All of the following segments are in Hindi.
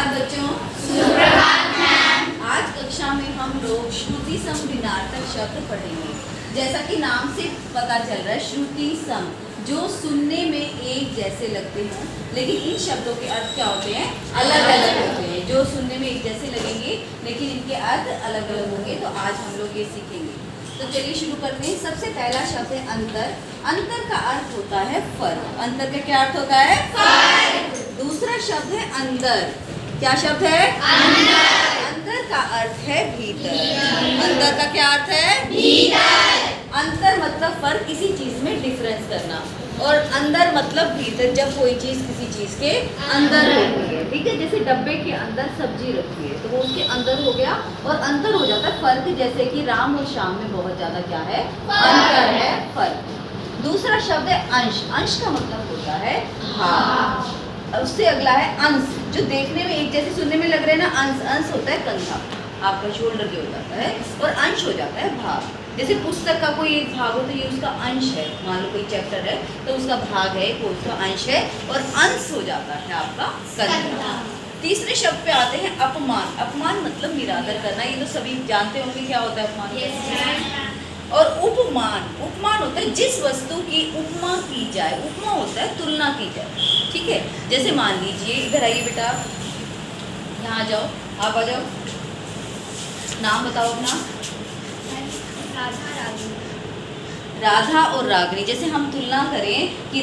सुप्रभात बच्चों। सुप्रभात मैम। आज कक्षा में हम लोग श्रुति सम भिन्नार्थक शब्द पढ़ेंगे। जैसा कि नाम से पता चल रहा है, श्रुति सम जो सुनने में एक जैसे लगते हैं, लेकिन इन शब्दों के अर्थ क्या होते हैं? अलग अलग होते हैं। जो सुनने में एक जैसे लगेंगे लेकिन इनके अर्थ अलग अलग होंगे। तो आज हम लोग ये सीखेंगे। तो चलिए शुरू करते हैं। सबसे पहला शब्द है अंतर। अंतर का अर्थ होता है फर्क। अंतर का क्या अर्थ होता है? फर्क। दूसरा शब्द है अंदर। क्या शब्द है? अंदर। अंदर का अर्थ है भीतर। अंदर का क्या अर्थ है? भीतर। अंतर मतलब फर्क, किसी चीज में डिफरेंस करना, और अंदर मतलब भीतर, जब कोई चीज किसी चीज के अंदर होती है। ठीक है, जैसे डब्बे के अंदर सब्जी रखी है तो वो उसके अंदर हो गया और अंतर हो जाता है फर्क। जैसे कि राम और श्याम में बहुत ज्यादा क्या है? अंतर है, फर्क। दूसरा शब्द है अंश। अंश का मतलब होता है भाग। उससे अगला है अंश, जो देखने में एक जैसे सुनने में लग रहे हैं ना। अंश, अंश होता है कंधा, आपका शोल्डर के हो जाता है, और अंश हो जाता है भाग। जैसे पुस्तक का कोई एक भाग हो तो ये उसका अंश है। मान लो कोई चैप्टर है तो उसका भाग है, वो उसका अंश है, और अंश हो जाता है आपका कंधा। तीसरे शब्द पे आते हैं अपमान। अपमान मतलब निरादर करना। ये तो सभी जानते होंगे क्या होता है अपमान। और उपमान, उपमान होता है जिस वस्तु की उपमा की जाए। उपमा होता है तुलना की जाए। ठीक है, जैसे मान लीजिए, इधर आइए बेटा, यहाँ आ जाओ, आप आ जाओ, नाम बताओ अपना। राधा और रागनी। जैसे हम तुलना करें कि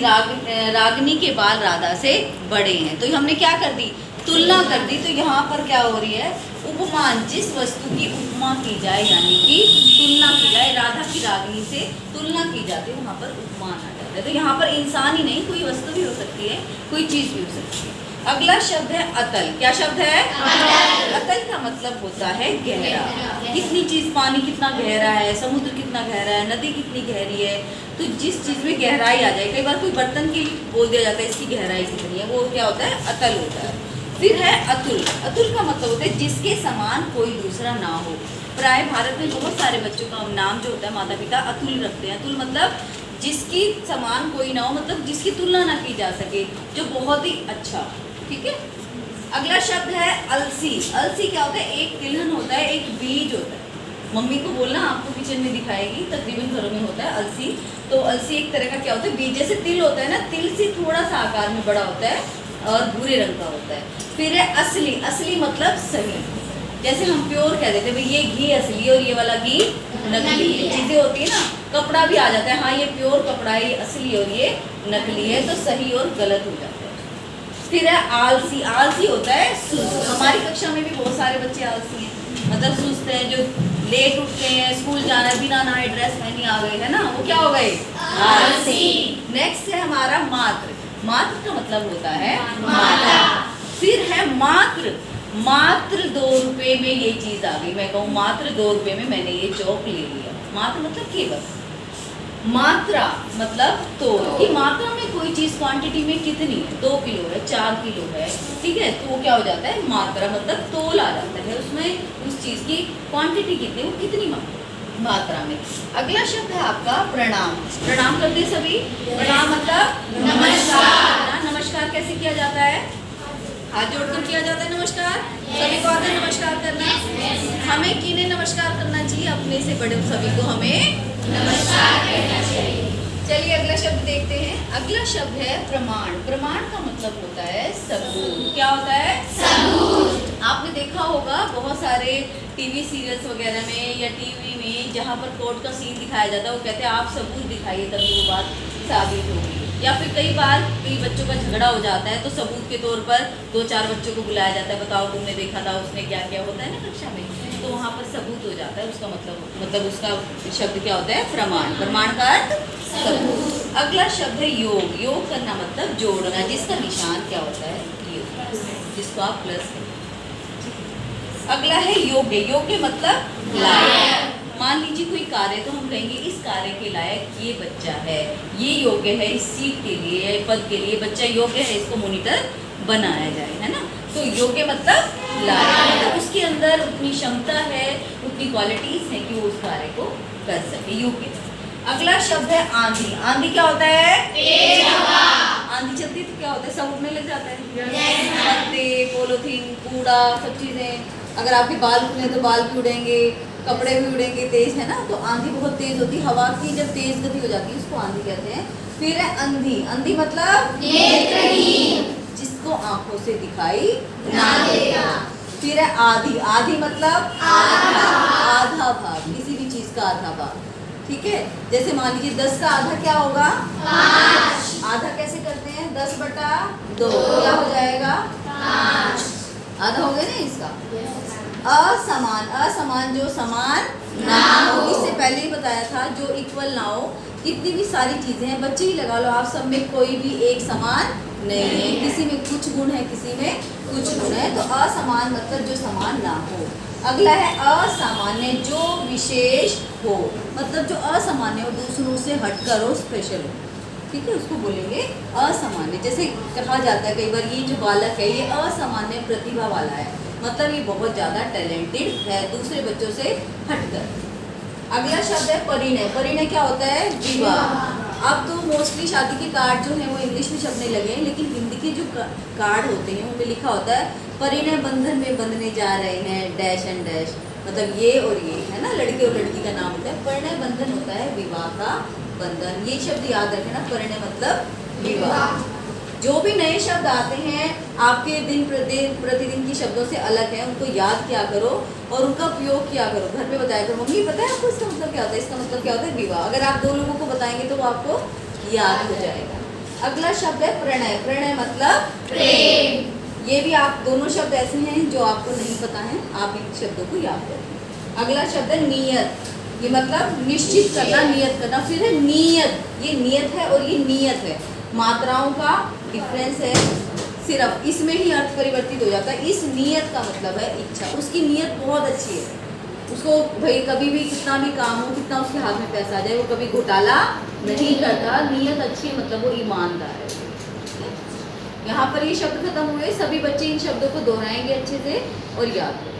रागनी के बाल राधा से बड़े हैं, तो हमने क्या कर दी? तुलना कर दी। तो यहाँ पर क्या हो रही है? उपमान, जिस वस्तु की उपमा की जाए, यानी कि तुलना की जाए। राधा की रागनी से तुलना की जाती है, वहाँ पर उपमान आ जाता है। तो यहाँ पर इंसान ही नहीं, कोई वस्तु भी हो सकती है, कोई चीज भी हो सकती है। अगला शब्द है अतल। क्या शब्द है? अतल। अतल का मतलब होता है गहरा। कितनी चीज, पानी कितना गहरा है, समुद्र कितना गहरा है, नदी कितनी गहरी है। तो जिस चीज में गहराई आ जाए, कई बार कोई बर्तन की बोल दिया जाता है इसकी गहराई कितनी है, वो क्या होता है? अतल होता है। फिर है अतुल। अतुल का मतलब होता है जिसके समान कोई दूसरा ना हो। प्राय भारत में बहुत सारे बच्चों का नाम जो होता है, माता पिता अतुल रखते हैं। अतुल मतलब जिसकी समान कोई ना हो, मतलब जिसकी तुलना ना की जा सके, जो बहुत ही अच्छा। ठीक है, अगला शब्द है अलसी। अलसी क्या होता है? एक तिलहन होता है, एक बीज होता है। मम्मी को बोलना, आपको किचन में दिखाएगी, तकरीबन घरों में होता है अलसी। तो अलसी एक तरह का क्या होता है? बीज। जैसे तिल होता है ना, तिल से थोड़ा सा आकार में बड़ा होता है और भूरे रंग का होता है। फिर है असली। असली मतलब सही। जैसे हम प्योर कह देते हैं, भाई ये घी असली और ये वाला घी नकली है। चीजें होती है ना, कपड़ा भी आ जाता है, हाँ ये प्योर कपड़ा है, ये असली और ये नकली है, तो सही और गलत हो जाता है। फिर है आलसी। आलसी होता है सुस्त। हमारी कक्षा में भी बहुत सारे बच्चे आलसी हैं, मतलब सुस्त हैं, जो लेट उठते हैं, स्कूल जाना है बिना नहाए ड्रेस पहनी आ गए, है ना, वो क्या हो गए? आलसी। नेक्स्ट है हमारा मात्र। मात्र का मतलब होता है मात्रा। फिर है मात्र। मात्र 2 रुपए में ये चीज आ गई। मैं कहूँ मात्र 2 रुपए में मैंने ये चौक ले लिया। मात्र मतलब केवल। मात्रा मतलब तोल, कि मात्रा में कोई चीज क्वांटिटी में कितनी है, 2 किलो है, 4 किलो है, ठीक है, तो वो क्या हो जाता है? मात्रा मतलब तोल आ जाता है। उसमें उस चीज की क्वांटिटी कितनी, वो कितनी मात्रा में। अगला शब्द है आपका प्रणाम। प्रणाम करते सभी। प्रणाम मतलब नमस्कार। नमस्कार कैसे किया जाता है? हाथ जोड़कर किया जाता है नमस्कार। सभी को आता है नमस्कार करना? हमें किन्हें नमस्कार करना चाहिए? अपने से बड़े सभी को हमें नमस्कार कहना चाहिए। चलिए अगला शब्द देखते हैं। अगला शब्द है प्रमाण। प्रमाण का मतलब होता है सबूत। क्या होता है? सबूत। आपने देखा होगा बहुत सारे टीवी सीरियल्स वगैरह में या टीवी में, जहाँ पर कोर्ट का सीन दिखाया जाता है, वो कहते हैं आप सबूत दिखाइए तभी वो बात साबित होगी। या फिर कई बार कई बच्चों का झगड़ा हो जाता है तो सबूत के तौर पर 2-4 बच्चों को बुलाया जाता है, बताओ तुमने देखा था उसने क्या क्या, होता है ना कक्षा में, तो वहाँ पर सबूत हो जाता है। उसका मतलब उसका शब्द क्या होता है? प्रमाण। प्रमाण का अर्थ सबूत। अगला शब्द है योग। योग करना मतलब जोड़ना, जिसका निशान क्या होता है? योग, जिसको आप प्लस करें। अगला है योग्य। योग्य मतलब लायक। मान लीजिए कोई कार्य, तो हम कहेंगे इस कार्य के लायक ये बच्चा है, ये योग्य है इस सीट के लिए, पद के लिए, बच्चा योग्य है, इसको मॉनिटर बनाया जाए, है ना। तो योग्य मतलब लायक, मतलब उसके अंदर उतनी क्षमता है, उतनी क्वालिटीज है कि वो उस कार्य को कर सके, योग्य। अगला शब्द है आंधी। आंधी क्या होता है? तेज हवा। आंधी चलती तो क्या होता है? सब उड़ने लग जाता है, पत्ते, पॉलिथीन, कूड़ा, सब चीज़ें। अगर आपके बाल खुले तो बाल भी उड़ेंगे, कपड़े भी उड़ेंगे, तेज है ना। तो आंधी बहुत तेज होती है, हवा की जब तेज गति हो जाती है उसको आंधी कहते हैं। फिर है अंधी। अंधी मतलब नेत्रहीन, जिसको आंखों से दिखाई ना देता। फिर है आधी। आधी मतलब आधा भाग, किसी भी चीज का आधा भाग। ठीक है, जैसे मान लीजिए 10 का आधा क्या होगा? 5। आधा कैसे करते हैं? 10/2 क्या हो जाएगा? 5। आधा हो गया ना इसका। असमान। असमान जो समान ना हो, इससे पहले ही बताया था, जो इक्वल ना हो। कितनी भी सारी चीजें हैं, बच्चे ही लगा लो आप, सब में कोई भी एक समान नहीं है। किसी में कुछ गुण है, किसी में कुछ गुण है। तो असमान मतलब जो समान ना हो। अगला है असामान्य, जो विशेष हो, मतलब जो असामान्य हो, दूसरों से हटकर हो, स्पेशल हो। ठीक है, उसको बोलेंगे असामान्य। जैसे कहा जाता है कई बार, ये जो बालक है ये असामान्य प्रतिभा वाला है, मतलब ये बहुत ज़्यादा टैलेंटेड है दूसरे बच्चों से हटकर। अगला शब्द है परिणय। परिणय क्या होता है? विवाह। अब तो मोस्टली शादी के कार्ड जो हैं वो इंग्लिश में छपने लगे हैं, लेकिन हिंदी के जो कार्ड होते हैं उनमें लिखा होता है परिणय बंधन में बंधने जा रहे हैं डैश एंड डैश, मतलब ये और ये है ना, लड़के और लड़की का नाम होता है। परिणय बंधन होता है विवाह का बंधन। ये शब्द याद रखना, परिणय मतलब विवाह। जो भी नए शब्द आते हैं आपके दिन प्रतिदिन की शब्दों से अलग है, उनको याद किया करो और उनका उपयोग किया करो। घर पे बताया करो, मम्मी पता है आपको इसका मतलब क्या होता है? इसका मतलब क्या होता है? विवाह। अगर आप 2 लोगों को बताएंगे तो वो आपको याद हो जाएगा। अगला शब्द है प्रणय। प्रणय मतलब प्रेम। ये भी आप दोनों शब्द ऐसे हैं जो आपको नहीं पता है, आप इन शब्दों को याद रखें। अगला शब्द है नियत। ये मतलब निश्चित करना, नियत करना। फिर है नियत। ये नियत है और ये नियत है, मात्राओं का डिफरेंस है सिर्फ, इसमें ही अर्थ परिवर्तित हो जाता है। इस नियत का मतलब है इच्छा। उसकी नियत बहुत अच्छी है, उसको भाई कभी भी कितना भी काम हो, कितना उसके हाथ में पैसा आ जाए, वो कभी घोटाला नहीं करता। नियत अच्छी है मतलब वो ईमानदार है। यहाँ पर ये शब्द खत्म हुए। सभी बच्चे इन शब्दों को दोहराएंगे अच्छे से और याद करेंगे।